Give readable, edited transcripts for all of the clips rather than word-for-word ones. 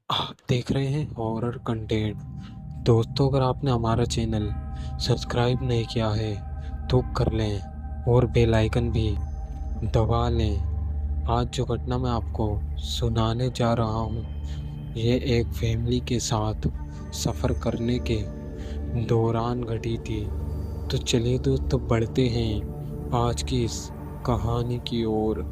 आप देख रहे हैं हॉरर कंटेंट। दोस्तों, अगर आपने हमारा चैनल सब्सक्राइब नहीं किया है तो कर लें और बेल आइकन भी दबा लें। आज जो घटना मैं आपको सुनाने जा रहा हूँ, ये एक फैमिली के साथ सफ़र करने के दौरान घटी थी। तो चलिए दोस्तों, बढ़ते हैं आज की इस कहानी की ओर।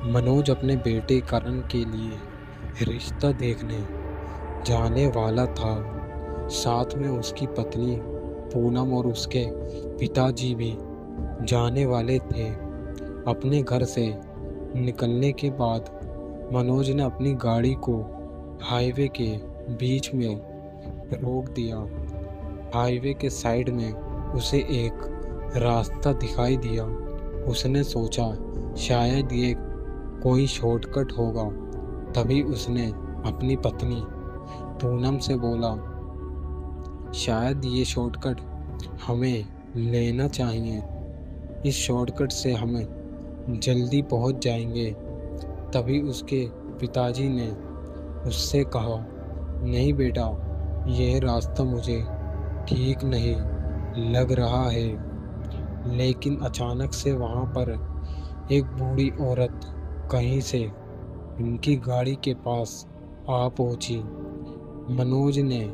मनोज अपने बेटे करण के लिए रिश्ता देखने जाने वाला था। साथ में उसकी पत्नी पूनम और उसके पिताजी भी जाने वाले थे। अपने घर से निकलने के बाद मनोज ने अपनी गाड़ी को हाईवे के बीच में रोक दिया। हाईवे के साइड में उसे एक रास्ता दिखाई दिया। उसने सोचा शायद ये कोई शॉर्टकट होगा। तभी उसने अपनी पत्नी पूनम से बोला, शायद ये शॉर्टकट हमें लेना चाहिए। इस शॉर्टकट से हमें जल्दी पहुंच जाएंगे। तभी उसके पिताजी ने उससे कहा, नहीं बेटा, यह रास्ता मुझे ठीक नहीं लग रहा है। लेकिन अचानक से वहां पर एक बूढ़ी औरत कहीं से उनकी गाड़ी के पास आ पहुंची। मनोज ने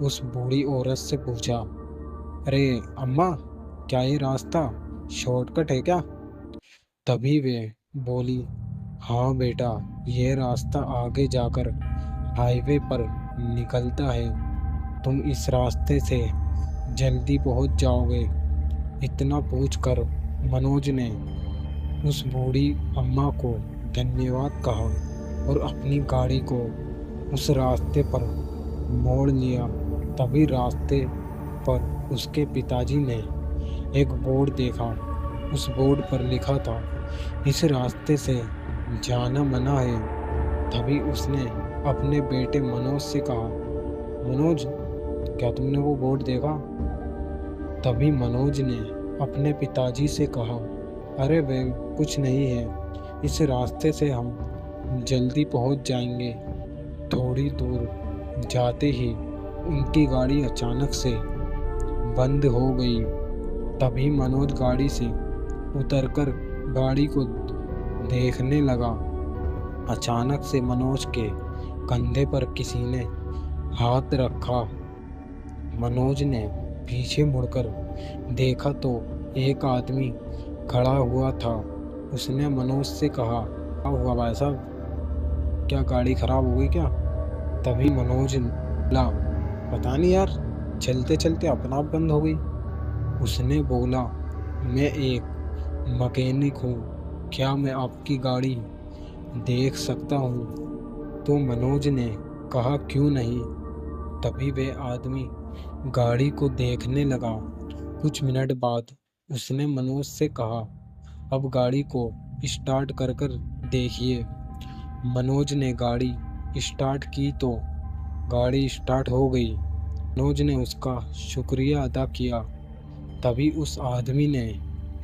उस बूढ़ी औरत से पूछा, अरे अम्मा, क्या ये रास्ता शॉर्टकट है क्या? तभी वे बोली, हाँ बेटा, ये रास्ता आगे जाकर हाईवे पर निकलता है। तुम इस रास्ते से जल्दी पहुंच जाओगे। इतना पूछकर मनोज ने उस बूढ़ी अम्मा को धन्यवाद कहा और अपनी गाड़ी को उस रास्ते पर मोड़ लिया। तभी रास्ते पर उसके पिताजी ने एक बोर्ड देखा। उस बोर्ड पर लिखा था, इस रास्ते से जाना मना है। तभी उसने अपने बेटे मनोज से कहा, मनोज, क्या तुमने वो बोर्ड देखा? तभी मनोज ने अपने पिताजी से कहा, अरे वे कुछ नहीं है, इस रास्ते से हम जल्दी पहुंच जाएंगे। थोड़ी दूर जाते ही उनकी गाड़ी अचानक से बंद हो गई। तभी मनोज गाड़ी से उतरकर गाड़ी को देखने लगा। अचानक से मनोज के कंधे पर किसी ने हाथ रखा। मनोज ने पीछे मुड़कर देखा तो एक आदमी खड़ा हुआ था। उसने मनोज से कहा, क्या हुआ भाई साहब, क्या गाड़ी खराब हो गई क्या? तभी मनोज बोला, पता नहीं यार, चलते चलते अपना आप बंद हो गई। उसने बोला, मैं एक मैकेनिक हूँ, क्या मैं आपकी गाड़ी देख सकता हूँ? तो मनोज ने कहा, क्यों नहीं। तभी वे आदमी गाड़ी को देखने लगा। कुछ मिनट बाद उसने मनोज से कहा, अब गाड़ी को स्टार्ट कर कर देखिए। मनोज ने गाड़ी स्टार्ट की तो गाड़ी स्टार्ट हो गई। मनोज ने उसका शुक्रिया अदा किया। तभी उस आदमी ने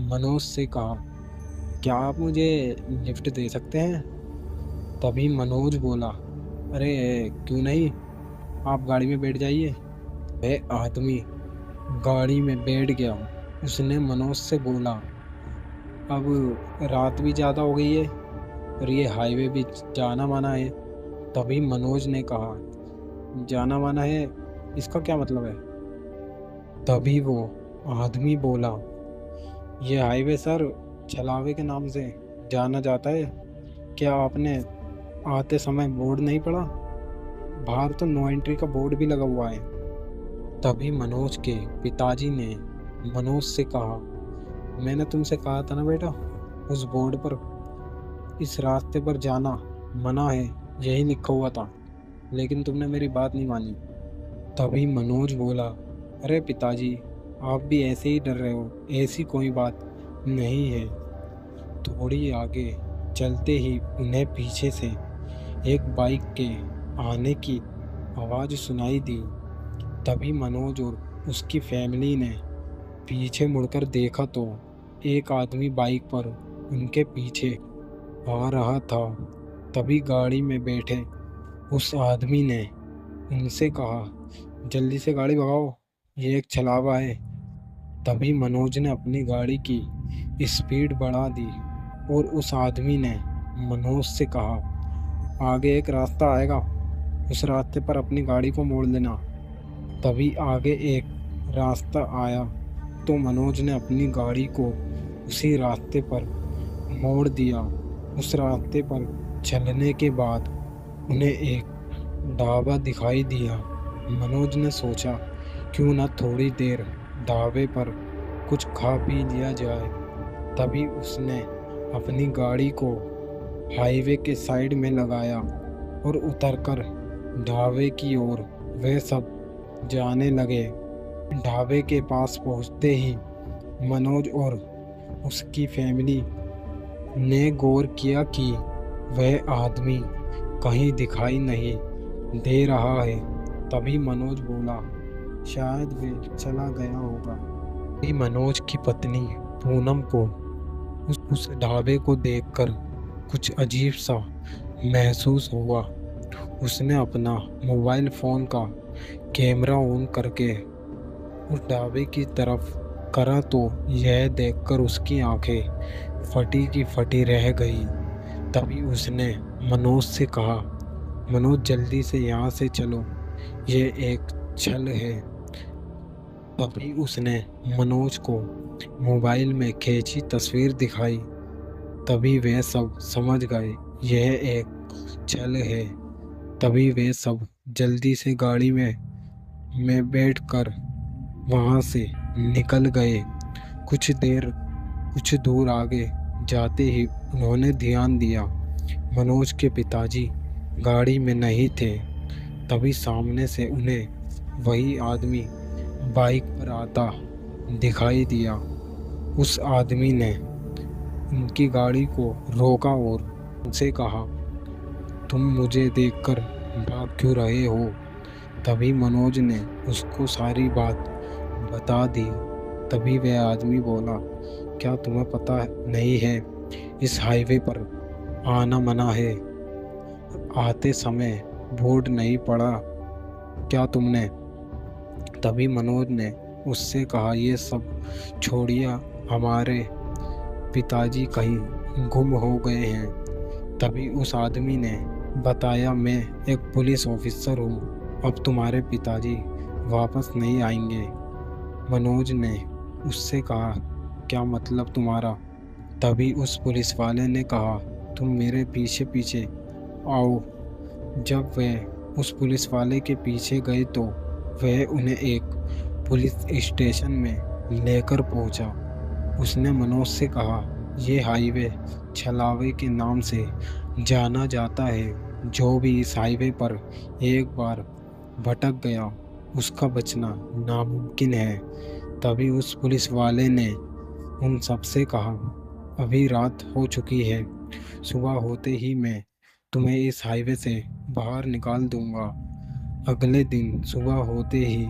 मनोज से कहा, क्या आप मुझे लिफ्ट दे सकते हैं? तभी मनोज बोला, अरे क्यों नहीं, आप गाड़ी में बैठ जाइए। वह आदमी गाड़ी में बैठ गया। उसने मनोज से बोला, अब रात भी ज़्यादा हो गई है और ये हाईवे भी जाना माना है। तभी मनोज ने कहा, जाना माना है, इसका क्या मतलब है? तभी वो आदमी बोला, ये हाईवे सर छलावे के नाम से जाना जाता है। क्या आपने आते समय बोर्ड नहीं पढ़ा? बाहर तो नो एंट्री का बोर्ड भी लगा हुआ है। तभी मनोज के पिताजी ने मनोज से कहा, मैंने तुमसे कहा था ना बेटा, उस बोर्ड पर इस रास्ते पर जाना मना है, यही लिखा हुआ था, लेकिन तुमने मेरी बात नहीं मानी। तभी मनोज बोला, अरे पिताजी, आप भी ऐसे ही डर रहे हो, ऐसी कोई बात नहीं है। थोड़ी आगे चलते ही उन्हें पीछे से एक बाइक के आने की आवाज़ सुनाई दी। तभी मनोज और उसकी फैमिली ने पीछे मुड़कर देखा तो एक आदमी बाइक पर उनके पीछे आ रहा था। तभी गाड़ी में बैठे उस आदमी ने उनसे कहा, जल्दी से गाड़ी भगाओ, ये एक छलावा है। तभी मनोज ने अपनी गाड़ी की स्पीड बढ़ा दी और उस आदमी ने मनोज से कहा, आगे एक रास्ता आएगा, उस रास्ते पर अपनी गाड़ी को मोड़ लेना। तभी आगे एक रास्ता आया तो मनोज ने अपनी गाड़ी को उसी रास्ते पर मोड़ दिया। उस रास्ते पर चलने के बाद उन्हें एक ढाबा दिखाई दिया। मनोज ने सोचा, क्यों न थोड़ी देर ढाबे पर कुछ खा पी लिया जाए। तभी उसने अपनी गाड़ी को हाईवे के साइड में लगाया और उतरकर ढाबे की ओर वे सब जाने लगे। ढाबे के पास पहुंचते ही मनोज और उसकी फैमिली ने गौर किया कि वह आदमी कहीं दिखाई नहीं दे रहा है। तभी मनोज बोला, शायद वे चला गया होगा। तभी मनोज की पत्नी पूनम को उस ढाबे को देखकर कुछ अजीब सा महसूस हुआ। उसने अपना मोबाइल फ़ोन का कैमरा ऑन करके उस ढाबे की तरफ करा तो यह देखकर उसकी आंखें फटी की फटी रह गई। तभी उसने मनोज से कहा, मनोज जल्दी से यहाँ से चलो, ये एक छल है। तभी उसने मनोज को मोबाइल में खींची तस्वीर दिखाई। तभी वे सब समझ गए यह एक छल है। तभी वे सब जल्दी से गाड़ी में बैठकर वहाँ से निकल गए। कुछ दूर आगे जाते ही उन्होंने ध्यान दिया मनोज के पिताजी गाड़ी में नहीं थे। तभी सामने से उन्हें वही आदमी बाइक पर आता दिखाई दिया। उस आदमी ने उनकी गाड़ी को रोका और उनसे कहा, तुम मुझे देखकर भाग क्यों रहे हो? तभी मनोज ने उसको सारी बात बता दी। तभी वह आदमी बोला, क्या तुम्हें पता नहीं है इस हाईवे पर आना मना है? आते समय बोर्ड नहीं पड़ा क्या तुमने? तभी मनोज ने उससे कहा, ये सब छोड़िए, हमारे पिताजी कहीं गुम हो गए हैं। तभी उस आदमी ने बताया, मैं एक पुलिस ऑफिसर हूँ, अब तुम्हारे पिताजी वापस नहीं आएंगे। मनोज ने उससे कहा, क्या मतलब तुम्हारा? तभी उस पुलिस वाले ने कहा, तुम मेरे पीछे पीछे आओ। जब वह उस पुलिस वाले के पीछे गए तो वह उन्हें एक पुलिस स्टेशन में लेकर पहुंचा। उसने मनोज से कहा, ये हाईवे छलावे के नाम से जाना जाता है। जो भी इस हाईवे पर एक बार भटक गया उसका बचना नामुमकिन है। तभी उस पुलिस वाले ने उन सबसे कहा, अभी रात हो चुकी है, सुबह होते ही मैं तुम्हें इस हाईवे से बाहर निकाल दूंगा। अगले दिन सुबह होते ही